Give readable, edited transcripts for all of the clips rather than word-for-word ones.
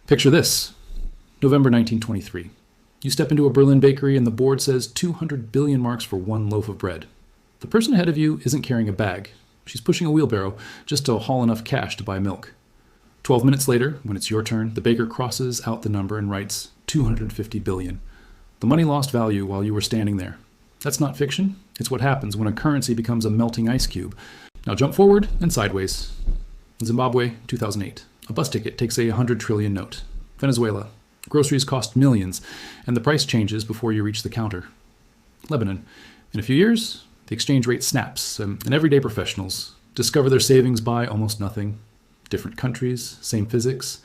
Picture this. November 1923. You step into a Berlin bakery and the board says 200 billion marks for one loaf of bread. The person ahead of you isn't carrying a bag. She's pushing a wheelbarrow just to haul enough cash to buy milk. 12 minutes later, when it's your turn, the baker crosses out the number and writes 250 billion. The money lost value while you were standing there. That's not fiction. It's what happens when a currency becomes a melting ice cube. Now jump forward and sideways. Zimbabwe, 2008. A bus ticket takes a 100 trillion note. Venezuela. Groceries cost millions, and the price changes before you reach the counter. Lebanon. In a few years, the exchange rate snaps, and everyday professionals discover their savings buy almost nothing. Different countries, same physics.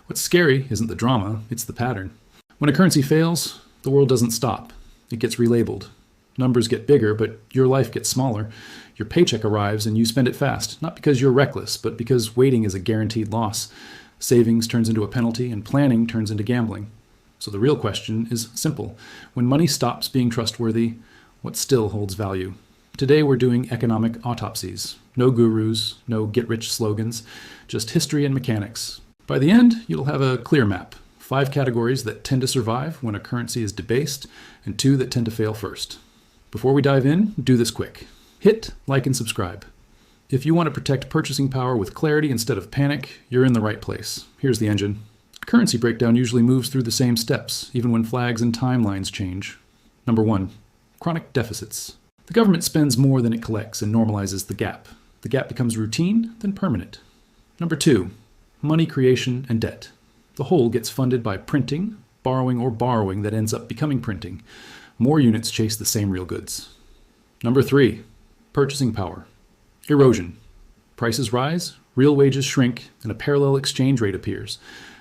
What's scary isn't the drama, it's the pattern. When a currency fails, the world doesn't stop. It gets relabeled. Numbers get bigger, but your life gets smaller. Your paycheck arrives and you spend it fast, not because you're reckless, but because waiting is a guaranteed loss. Savings turns into a penalty and planning turns into gambling. So the real question is simple. When money stops being trustworthy, what still holds value? Today we're doing economic autopsies. No gurus, no get-rich slogans, just history and mechanics. By the end, you'll have a clear map. 5 categories that tend to survive when a currency is debased, and 2 that tend to fail first. Before we dive in, do this quick. Hit like and subscribe. If you want to protect purchasing power with clarity instead of panic, you're in the right place. Here's the engine. Currency breakdown usually moves through the same steps, even when flags and timelines change. Number 1, chronic deficits. The government spends more than it collects and normalizes the gap. The gap becomes routine, then permanent. Number 2, money creation and debt. The whole gets funded by printing, borrowing, or borrowing that ends up becoming printing. More units chase the same real goods. Number 3, purchasing power. Erosion. Prices rise, real wages shrink, and a parallel exchange rate appears.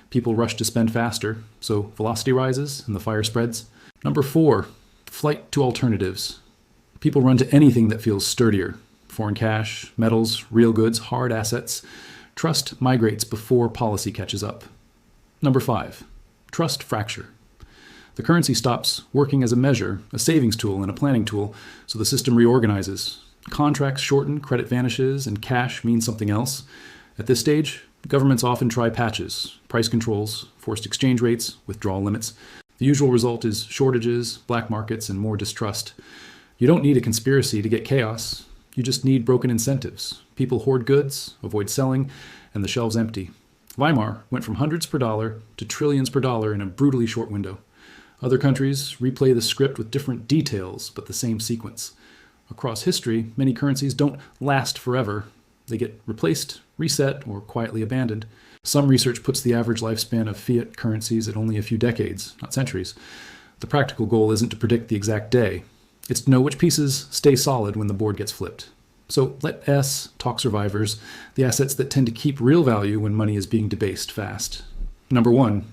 People rush to spend faster, so velocity rises and the fire spreads. Number 4, flight to alternatives. People run to anything that feels sturdier. Foreign cash, metals, real goods, hard assets. Trust migrates before policy catches up. Number 5, trust fracture. The currency stops working as a measure, a savings tool, and a planning tool, so the system reorganizes. Contracts shorten, credit vanishes, and cash means something else. At this stage, governments often try patches, price controls, forced exchange rates, withdrawal limits. The usual result is shortages, black markets, and more distrust. You don't need a conspiracy to get chaos. You just need broken incentives. People hoard goods, avoid selling, and the shelves empty. Weimar went from hundreds per dollar to trillions per dollar in a brutally short window. Other countries replay the script with different details, but the same sequence. Across history, many currencies don't last forever. They get replaced, reset, or quietly abandoned. Some research puts the average lifespan of fiat currencies at only a few decades, not centuries. The practical goal isn't to predict the exact day. It's to know which pieces stay solid when the board gets flipped. So let S talk survivors, the assets that tend to keep real value when money is being debased fast. Number 1,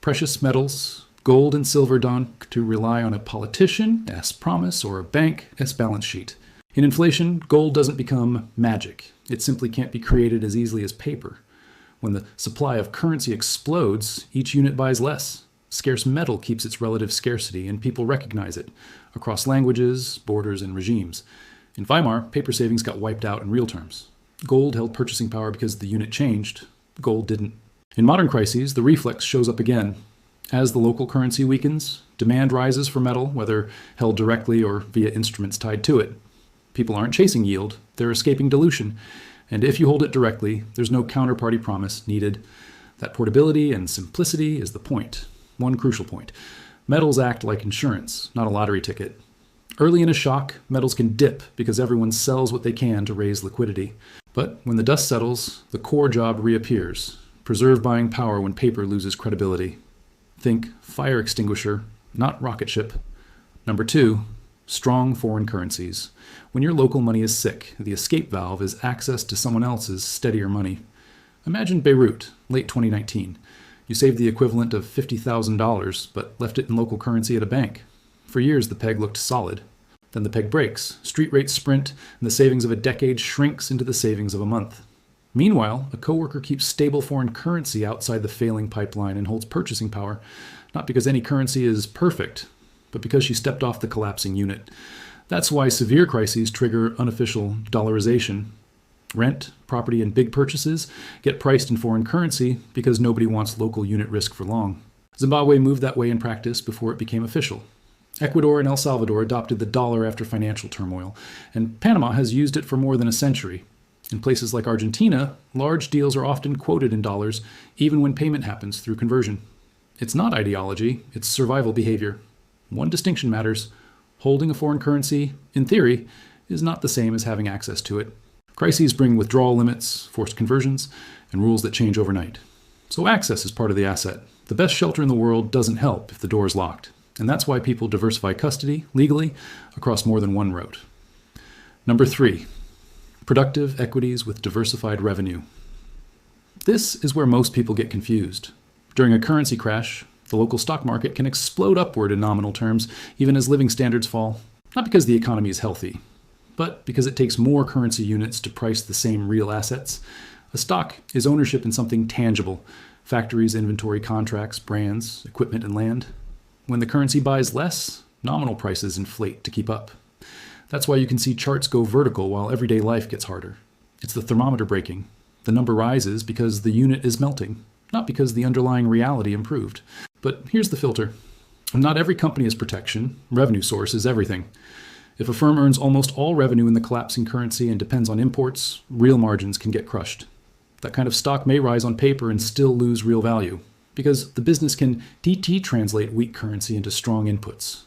precious metals. Gold and silver don't to rely on a politician, S promise, or a bank, S balance sheet. In inflation, gold doesn't become magic. It simply can't be created as easily as paper. When the supply of currency explodes, each unit buys less. Scarce metal keeps its relative scarcity, and people recognize it across languages, borders, and regimes. In Weimar, paper savings got wiped out in real terms. Gold held purchasing power because the unit changed. Gold didn't. In modern crises, the reflex shows up again. As the local currency weakens, demand rises for metal, whether held directly or via instruments tied to it. People aren't chasing yield, they're escaping dilution. And if you hold it directly, there's no counterparty promise needed. That portability and simplicity is the point. One crucial point. Metals act like insurance, not a lottery ticket. Early in a shock, metals can dip because everyone sells what they can to raise liquidity. But when the dust settles, the core job reappears. Preserve buying power when paper loses credibility. Think fire extinguisher, not rocket ship. Number 2, strong foreign currencies. When your local money is sick, the escape valve is access to someone else's steadier money. Imagine Beirut, late 2019. You saved the equivalent of $50,000, but left it in local currency at a bank. For years, the peg looked solid. Then the peg breaks, street rates sprint, and the savings of a decade shrinks into the savings of a month. Meanwhile, a coworker keeps stable foreign currency outside the failing pipeline and holds purchasing power, not because any currency is perfect, but because she stepped off the collapsing unit. That's why severe crises trigger unofficial dollarization. Rent, property, and big purchases get priced in foreign currency because nobody wants local unit risk for long. Zimbabwe moved that way in practice before it became official. Ecuador and El Salvador adopted the dollar after financial turmoil, and Panama has used it for more than a century. In places like Argentina, large deals are often quoted in dollars, even when payment happens through conversion. It's not ideology, it's survival behavior. One distinction matters. Holding a foreign currency, in theory, is not the same as having access to it. Crises bring withdrawal limits, forced conversions, and rules that change overnight. So access is part of the asset. The best shelter in the world doesn't help if the door is locked. And that's why people diversify custody, legally, across more than one route. Number 3, productive equities with diversified revenue. This is where most people get confused. During a currency crash, the local stock market can explode upward in nominal terms, even as living standards fall. Not because the economy is healthy, but because it takes more currency units to price the same real assets. A stock is ownership in something tangible: factories, inventory, contracts, brands, equipment, and land. When the currency buys less, nominal prices inflate to keep up. That's why you can see charts go vertical while everyday life gets harder. It's the thermometer breaking. The number rises because the unit is melting, not because the underlying reality improved. But here's the filter. Not every company is protection. Revenue source is everything. If a firm earns almost all revenue in the collapsing currency and depends on imports, real margins can get crushed. That kind of stock may rise on paper and still lose real value, because the business can DT translate weak currency into strong inputs.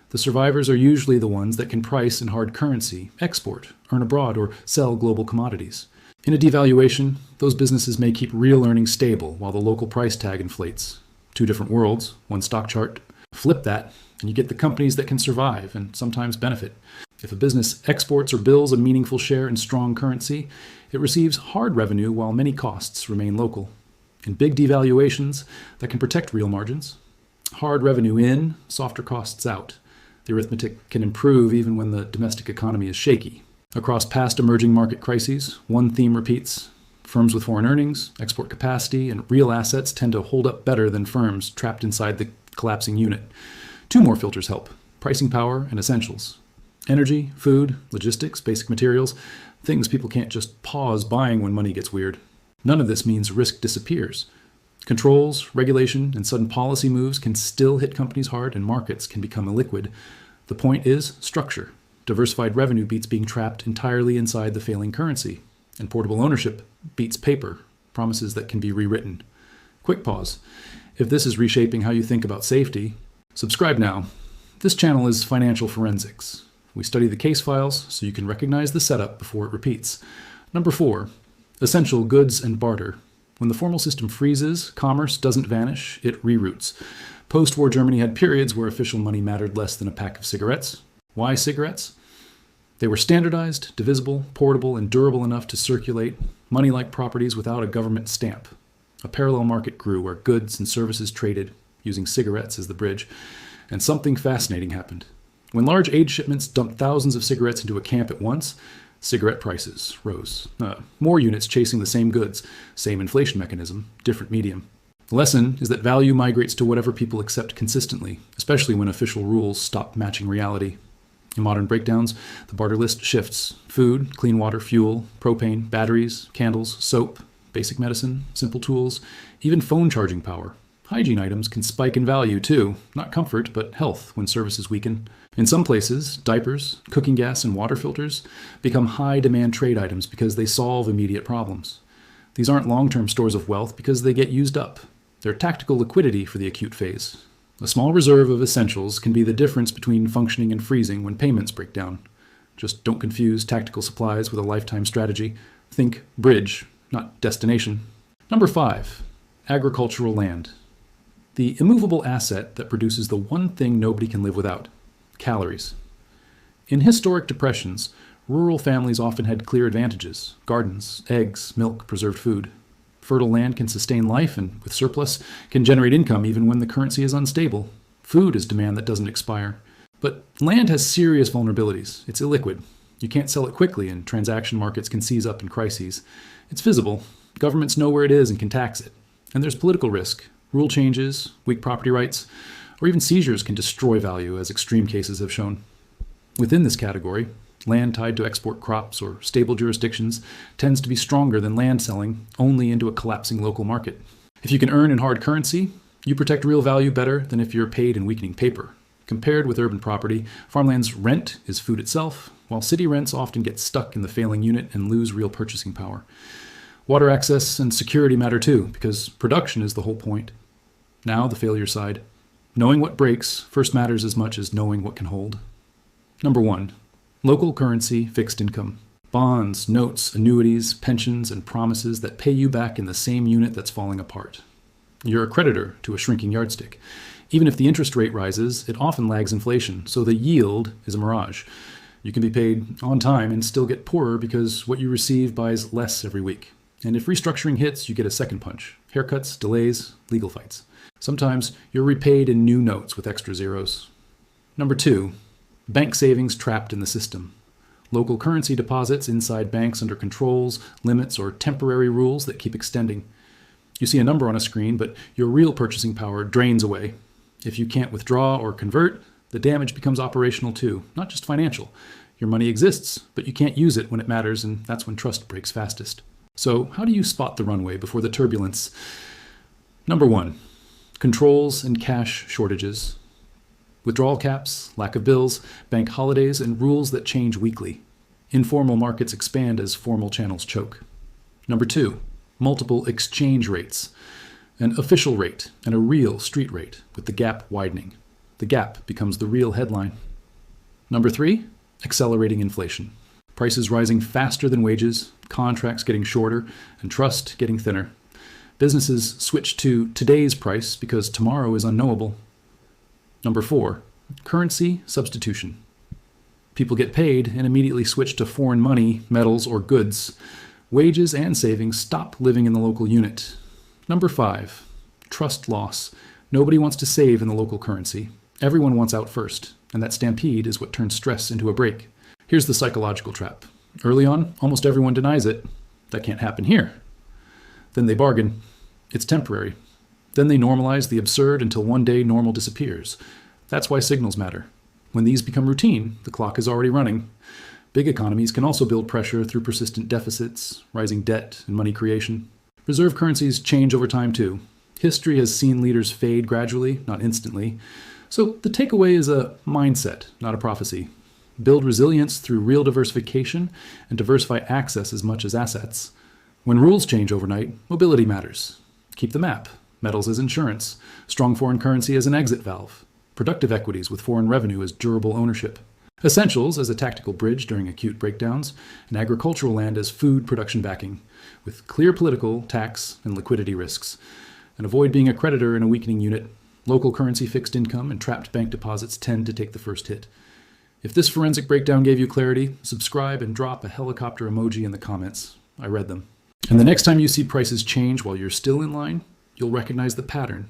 The survivors are usually the ones that can price in hard currency, export, earn abroad, or sell global commodities. In a devaluation, those businesses may keep real earnings stable while the local price tag inflates. Two different worlds, one stock chart. Flip that, and you get the companies that can survive and sometimes benefit. If a business exports or bills a meaningful share in strong currency, it receives hard revenue while many costs remain local. In big devaluations, that can protect real margins. Hard revenue in, softer costs out. The arithmetic can improve even when the domestic economy is shaky. Across past emerging market crises, one theme repeats. Firms with foreign earnings, export capacity, and real assets tend to hold up better than firms trapped inside the collapsing unit. Two more filters help: pricing power and essentials. Energy, food, logistics, basic materials, things people can't just pause buying when money gets weird. None of this means risk disappears. Controls, regulation, and sudden policy moves can still hit companies hard, and markets can become illiquid. The point is structure. Diversified revenue beats being trapped entirely inside the failing currency. And portable ownership beats paper, promises that can be rewritten. Quick pause. If this is reshaping how you think about safety, subscribe now. This channel is Financial Forensics. We study the case files so you can recognize the setup before it repeats. Number 4, essential goods and barter. When the formal system freezes, commerce doesn't vanish, it reroutes. Post-war Germany had periods where official money mattered less than a pack of cigarettes. Why cigarettes? They were standardized, divisible, portable, and durable enough to circulate money-like properties without a government stamp. A parallel market grew where goods and services traded, using cigarettes as the bridge. And something fascinating happened. When large aid shipments dumped thousands of cigarettes into a camp at once, cigarette prices rose. More units chasing the same goods, same inflation mechanism, different medium. The lesson is that value migrates to whatever people accept consistently, especially when official rules stop matching reality. In modern breakdowns, the barter list shifts: food, clean water, fuel, propane, batteries, candles, soap, basic medicine, simple tools, even phone charging power. Hygiene items can spike in value too, not comfort, but health when services weaken. In some places, diapers, cooking gas, and water filters become high-demand trade items because they solve immediate problems. These aren't long-term stores of wealth because they get used up. They're tactical liquidity for the acute phase. A small reserve of essentials can be the difference between functioning and freezing when payments break down. Just don't confuse tactical supplies with a lifetime strategy. Think bridge, not destination. Number 5, agricultural land. The immovable asset that produces the one thing nobody can live without: calories. In historic depressions, rural families often had clear advantages: gardens, eggs, milk, preserved food. Fertile land can sustain life and, with surplus, can generate income even when the currency is unstable. Food is demand that doesn't expire. But land has serious vulnerabilities. It's illiquid. You can't sell it quickly, and transaction markets can seize up in crises. It's visible. Governments know where it is and can tax it. And there's political risk. Rule changes, weak property rights, or even seizures can destroy value, as extreme cases have shown. Within this category, Land tied to export crops or stable jurisdictions tends to be stronger than land selling only into a collapsing local market. If you can earn in hard currency, you protect real value better than if you're paid in weakening paper. Compared with urban property, farmland's rent is food itself, while city rents often get stuck in the failing unit and lose real purchasing power. Water access and security matter too, because production is the whole point. Now, the failure side. Knowing what breaks first matters as much as knowing what can hold. Number 1. Local currency, fixed income. Bonds, notes, annuities, pensions, and promises that pay you back in the same unit that's falling apart. You're a creditor to a shrinking yardstick. Even if the interest rate rises, it often lags inflation, so the yield is a mirage. You can be paid on time and still get poorer because what you receive buys less every week. And if restructuring hits, you get a second punch. Haircuts, delays, legal fights. Sometimes you're repaid in new notes with extra zeros. Number 2, bank savings trapped in the system. Local currency deposits inside banks under controls, limits, or temporary rules that keep extending. You see a number on a screen, but your real purchasing power drains away. If you can't withdraw or convert, the damage becomes operational too, not just financial. Your money exists, but you can't use it when it matters, and that's when trust breaks fastest. So how do you spot the runway before the turbulence? Number 1, controls and cash shortages. Withdrawal caps, lack of bills, bank holidays, and rules that change weekly. Informal markets expand as formal channels choke. Number 2, multiple exchange rates. An official rate and a real street rate, with the gap widening. The gap becomes the real headline. Number 3, accelerating inflation. Prices rising faster than wages, contracts getting shorter, and trust getting thinner. Businesses switch to today's price because tomorrow is unknowable. Number 4, currency substitution. People get paid and immediately switch to foreign money, metals, or goods. Wages and savings stop living in the local unit. Number 5, trust loss. Nobody wants to save in the local currency. Everyone wants out first, and that stampede is what turns stress into a break. Here's the psychological trap. Early on, almost everyone denies it. That can't happen here. Then they bargain. It's temporary. Then they normalize the absurd until one day normal disappears. That's why signals matter. When these become routine, the clock is already running. Big economies can also build pressure through persistent deficits, rising debt, and money creation. Reserve currencies change over time too. History has seen leaders fade gradually, not instantly. So the takeaway is a mindset, not a prophecy. Build resilience through real diversification and diversify access as much as assets. When rules change overnight, mobility matters. Keep the map. Metals as insurance. Strong foreign currency as an exit valve. Productive equities with foreign revenue as durable ownership. Essentials as a tactical bridge during acute breakdowns, and agricultural land as food production backing, with clear political, tax, and liquidity risks. And avoid being a creditor in a weakening unit. Local currency fixed income and trapped bank deposits tend to take the first hit. If this forensic breakdown gave you clarity, subscribe and drop a helicopter emoji in the comments. I read them. And the next time you see prices change while you're still in line, you'll recognize the pattern.